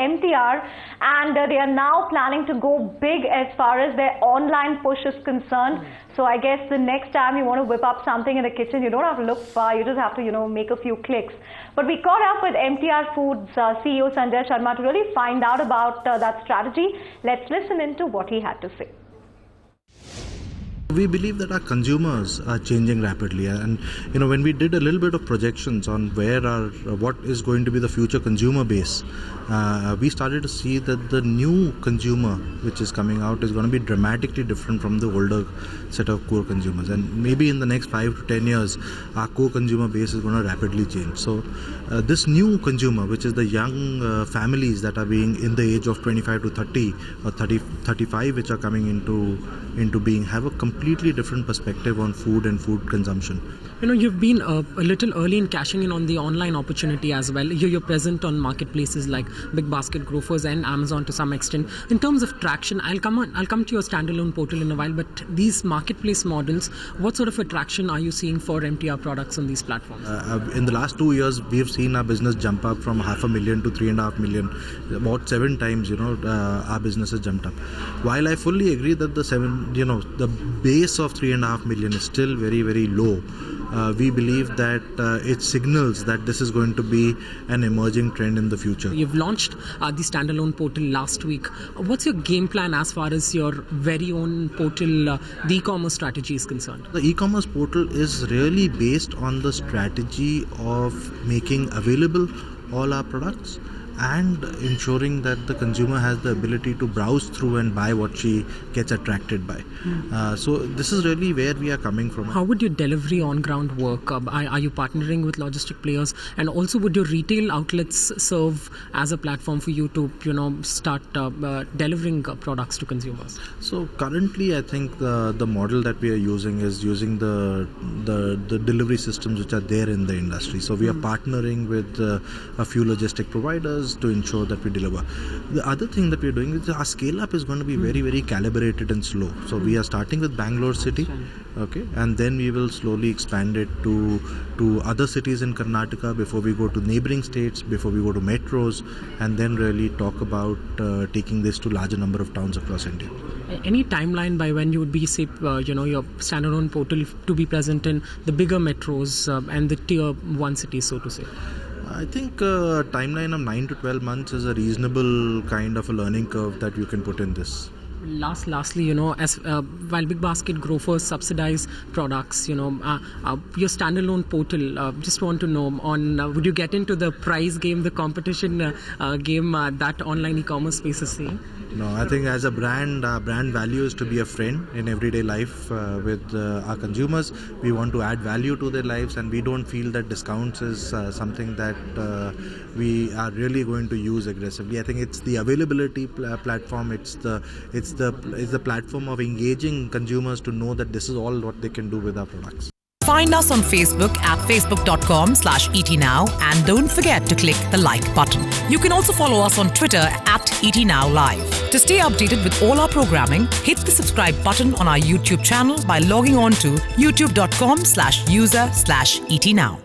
MTR, and they are now planning to go big as far as their online push is concerned. So I guess the next time you want to whip up something in the kitchen, you don't have to look far, you just have to, make a few clicks. But we caught up with MTR Foods CEO Sanjay Sharma to really find out about that strategy. Let's listen into what he had to say. We believe that our consumers are changing rapidly, and when we did a little bit of projections on what is going to be the future consumer base, we started to see that the new consumer which is coming out is going to be dramatically different from the older set of core consumers, and maybe in the next 5 to 10 years our core consumer base is going to rapidly change. So this new consumer, which is the young families that are being in the age of 25 to 30 or 35 which are coming into being, have a completely different perspective on food and food consumption. You've been a little early in cashing in on the online opportunity as well. You're present on marketplaces like Big Basket, Grofers and Amazon to some extent. In terms of traction, I'll come to your standalone portal in a while, but these marketplace models, what sort of attraction are you seeing for MTR products on these platforms? In the last 2 years, we have seen our business jump up from 500,000 to 3.5 million. About 7 times, our business has jumped up. While I fully agree that the base of 3.5 million is still very, very low, we believe that it signals that this is going to be an emerging trend in the future. You've launched the standalone portal last week. What's your game plan as far as your very own portal, the e-commerce strategy is concerned? The e-commerce portal is really based on the strategy of making available all our products and ensuring that the consumer has the ability to browse through and buy what she gets attracted by. So this is really where we are coming from. How would your delivery on ground work? Are you partnering with logistic players? And also, would your retail outlets serve as a platform for you to start delivering products to consumers? So currently I think the model that we are using is using the delivery systems which are there in the industry. So we are partnering with a few logistic providers to ensure that we deliver. The other thing that we are doing is our scale up is going to be very, very calibrated and slow. So we are starting with Bangalore city, okay, and then we will slowly expand it to other cities in Karnataka before we go to neighboring states, before we go to metros, and then really talk about taking this to larger number of towns across India. Any timeline by when you would be, say, your standalone portal to be present in the bigger metros and the tier 1 cities, so to say? I think a timeline of 9 to 12 months is a reasonable kind of a learning curve that you can put in this. Lastly, as while Big Basket, Grofers subsidize products, your standalone portal, just want to know would you get into the price game, the competition game that online e-commerce space is seeing? No, I think as a brand, our brand value is to be a friend in everyday life with our consumers. We want to add value to their lives, and we don't feel that discounts is something that we are really going to use aggressively. I think it's the availability platform. It's the platform of engaging consumers to know that this is all what they can do with our products. Find us on Facebook at facebook.com/ETNow, and don't forget to click the like button. You can also follow us on Twitter at ETNowLive. To stay updated with all our programming, hit the subscribe button on our YouTube channel by logging on to youtube.com/user/ETNow.